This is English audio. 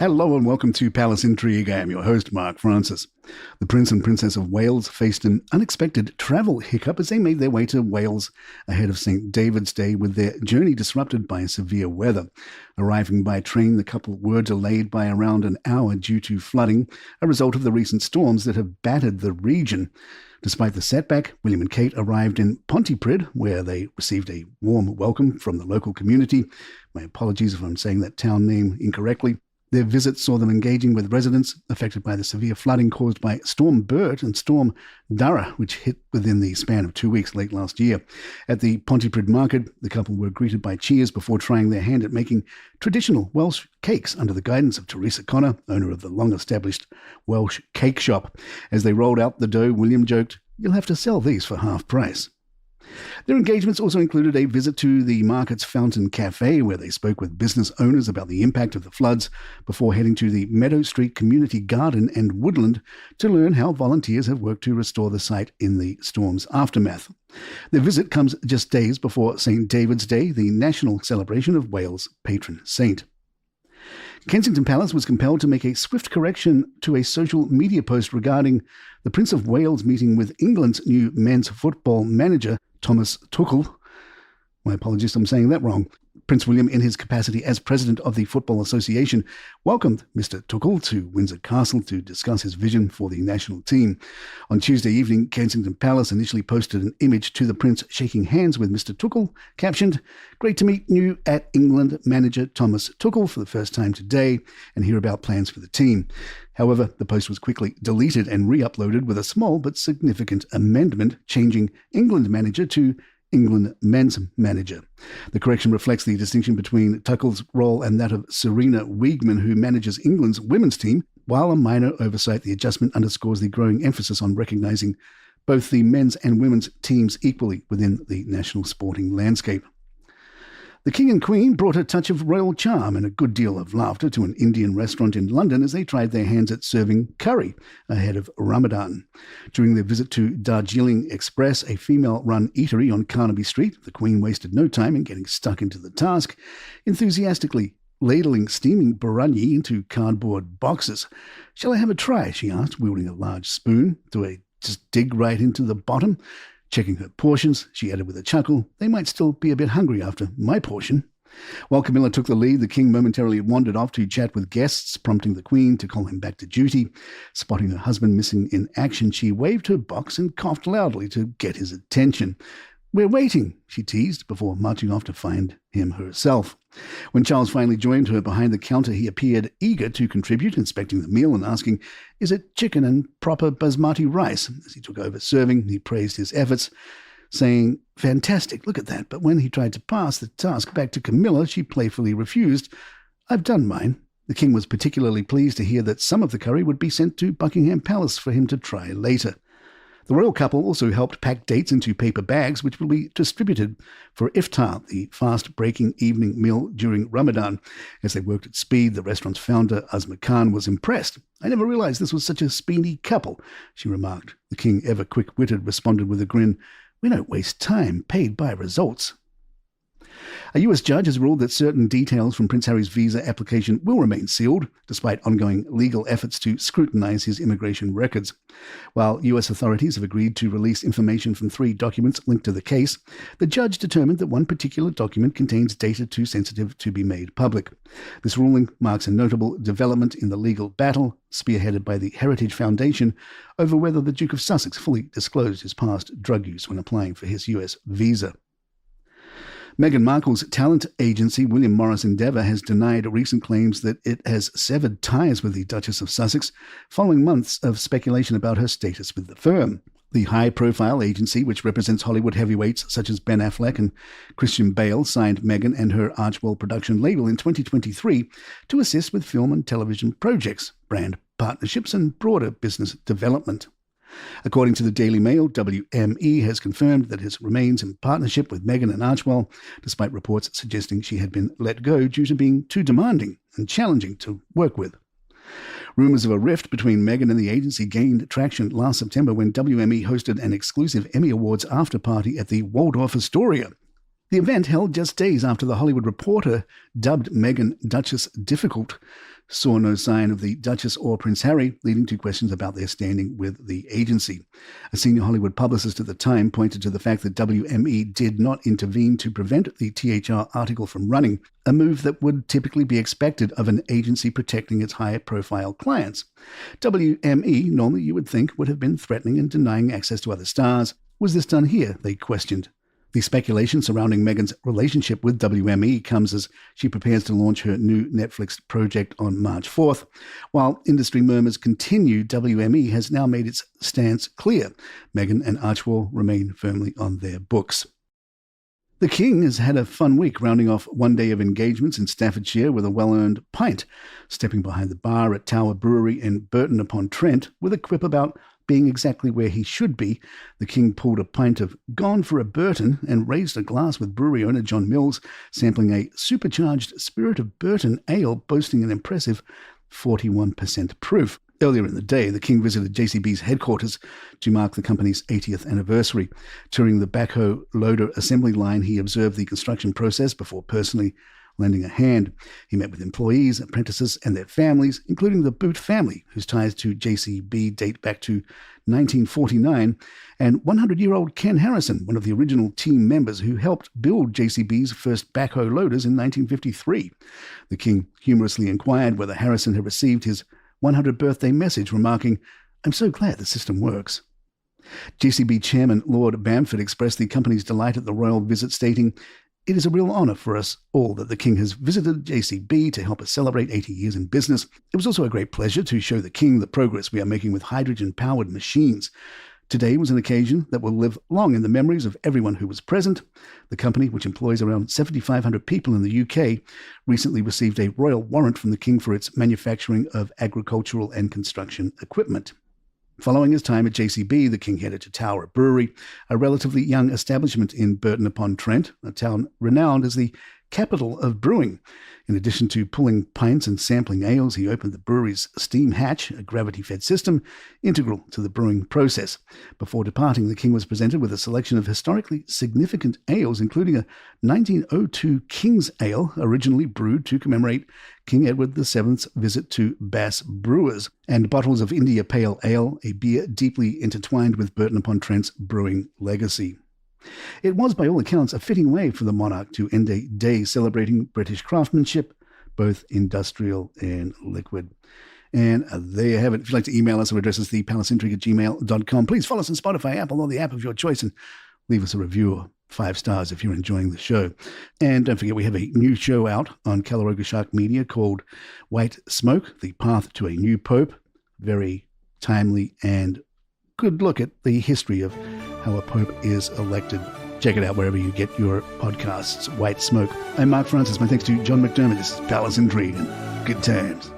Hello and welcome to Palace Intrigue. I am your host, Mark Francis. The Prince and Princess of Wales faced an unexpected travel hiccup as they made their way to Wales ahead of St. David's Day, with their journey disrupted by severe weather. Arriving by train, the couple were delayed by around an hour due to flooding, a result of the recent storms that have battered the region. Despite the setback, William and Kate arrived in Pontypridd, where they received a warm welcome from the local community. My apologies if I'm saying that town name incorrectly. Their visit saw them engaging with residents affected by the severe flooding caused by Storm Bert and Storm Darragh, which hit within the span of 2 weeks late last year. At the Pontypridd Market, the couple were greeted by cheers before trying their hand at making traditional Welsh cakes under the guidance of Theresa Conner, owner of the long-established Welsh Cake Shop. As they rolled out the dough, William joked, "You'll have to sell these for half price." Their engagements also included a visit to the market's Fountain Cafe, where they spoke with business owners about the impact of the floods, before heading to the Meadow Street Community Garden and Woodland to learn how volunteers have worked to restore the site in the storm's aftermath. Their visit comes just days before St. David's Day, the national celebration of Wales' patron saint. Kensington Palace was compelled to make a swift correction to a social media post regarding the Prince of Wales meeting with England's new men's football manager, Thomas Tuchel. My apologies, I'm saying that wrong. Prince William, in his capacity as president of the Football Association, welcomed Mr. Tuchel to Windsor Castle to discuss his vision for the national team. On Tuesday evening, Kensington Palace initially posted an image to the Prince shaking hands with Mr. Tuchel, captioned, "Great to meet new at England manager Thomas Tuchel for the first time today and hear about plans for the team." However, the post was quickly deleted and re-uploaded with a small but significant amendment, changing England manager to England men's manager. The correction reflects the distinction between Tuchel's role and that of Serena Wiegman, who manages England's women's team. While a minor oversight, the adjustment underscores the growing emphasis on recognising both the men's and women's teams equally within the national sporting landscape. The King and Queen brought a touch of royal charm and a good deal of laughter to an Indian restaurant in London as they tried their hands at serving curry ahead of Ramadan. During their visit to Darjeeling Express, a female-run eatery on Carnaby Street, the Queen wasted no time in getting stuck into the task, enthusiastically ladling steaming biryani into cardboard boxes. "Shall I have a try?" she asked, wielding a large spoon. "Do I just dig right into the bottom?" Checking her portions, she added with a chuckle, "They might still be a bit hungry after my portion." While Camilla took the lead, the King momentarily wandered off to chat with guests, prompting the Queen to call him back to duty. Spotting her husband missing in action, she waved her box and coughed loudly to get his attention. "We're waiting," she teased, before marching off to find him herself. When Charles finally joined her behind the counter, he appeared eager to contribute, inspecting the meal and asking, "Is it chicken and proper basmati rice?" As he took over serving, he praised his efforts, saying, "Fantastic, look at that." But when he tried to pass the task back to Camilla, she playfully refused. "I've done mine." The King was particularly pleased to hear that some of the curry would be sent to Buckingham Palace for him to try later. The royal couple also helped pack dates into paper bags, which will be distributed for iftar, the fast-breaking evening meal during Ramadan. As they worked at speed, the restaurant's founder, Azma Khan, was impressed. "I never realized this was such a speedy couple," she remarked. The King, ever quick-witted, responded with a grin, "We don't waste time, paid by results." A US judge has ruled that certain details from Prince Harry's visa application will remain sealed, despite ongoing legal efforts to scrutinize his immigration records. While US authorities have agreed to release information from 3 documents linked to the case, the judge determined that one particular document contains data too sensitive to be made public. This ruling marks a notable development in the legal battle, spearheaded by the Heritage Foundation, over whether the Duke of Sussex fully disclosed his past drug use when applying for his US visa. Meghan Markle's talent agency, William Morris Endeavour, has denied recent claims that it has severed ties with the Duchess of Sussex, following months of speculation about her status with the firm. The high-profile agency, which represents Hollywood heavyweights such as Ben Affleck and Christian Bale, signed Meghan and her Archwell production label in 2023 to assist with film and television projects, brand partnerships, and broader business development. According to the Daily Mail, WME has confirmed that it remains in partnership with Meghan and Archwell, despite reports suggesting she had been let go due to being too demanding and challenging to work with. Rumours of a rift between Meghan and the agency gained traction last September when WME hosted an exclusive Emmy Awards after-party at the Waldorf Astoria. The event, held just days after The Hollywood Reporter dubbed Meghan Duchess difficult, saw no sign of the Duchess or Prince Harry, leading to questions about their standing with the agency. A senior Hollywood publicist at the time pointed to the fact that WME did not intervene to prevent the THR article from running, a move that would typically be expected of an agency protecting its higher-profile clients. WME, normally you would think, would have been threatening and denying access to other stars. Was this done here? They questioned. The speculation surrounding Meghan's relationship with WME comes as she prepares to launch her new Netflix project on March 4th. While industry murmurs continue, WME has now made its stance clear. Meghan and Archewell remain firmly on their books. The King has had a fun week, rounding off one day of engagements in Staffordshire with a well-earned pint, stepping behind the bar at Tower Brewery in Burton-upon-Trent with a quip about being exactly where he should be. The King pulled a pint of Gone for a Burton and raised a glass with brewery owner John Mills, sampling a supercharged Spirit of Burton ale boasting an impressive 41% proof. Earlier in the day, the King visited JCB's headquarters to mark the company's 80th anniversary. Touring the backhoe loader assembly line, he observed the construction process before personally lending a hand. He met with employees, apprentices, and their families, including the Boot family, whose ties to JCB date back to 1949, and 100-year-old Ken Harrison, one of the original team members who helped build JCB's first backhoe loaders in 1953. The King humorously inquired whether Harrison had received his 100th birthday message, remarking, "I'm so glad the system works." JCB Chairman Lord Bamford expressed the company's delight at the royal visit, stating, "It is a real honour for us all that the King has visited JCB to help us celebrate 80 years in business. It was also a great pleasure to show the King the progress we are making with hydrogen-powered machines. Today was an occasion that will live long in the memories of everyone who was present." The company, which employs around 7,500 people in the UK, recently received a royal warrant from the King for its manufacturing of agricultural and construction equipment. Following his time at JCB, the King headed to Tower Brewery, a relatively young establishment in Burton-upon-Trent, a town renowned as the capital of brewing. In addition to pulling pints and sampling ales, he opened the brewery's steam hatch, a gravity-fed system integral to the brewing process. Before departing, the King was presented with a selection of historically significant ales, including a 1902 King's Ale, originally brewed to commemorate King Edward VII's visit to Bass Brewers, and bottles of India Pale Ale, a beer deeply intertwined with Burton-upon-Trent's brewing legacy. It was, by all accounts, a fitting way for the monarch to end a day celebrating British craftsmanship, both industrial and liquid. And there you have it. If you'd like to email us, our address is thepalaceintrigue@gmail.com. Please follow us on Spotify, Apple, or the app of your choice, and leave us a review or 5 stars if you're enjoying the show. And don't forget, we have a new show out on Calaroga Shark Media called White Smoke, The Path to a New Pope. Very timely and good look at the history of how a pope is elected. Check it out wherever you get your podcasts. White Smoke. I'm Mark Francis. My thanks to John McDermott. This is Palace Intrigue, and good times.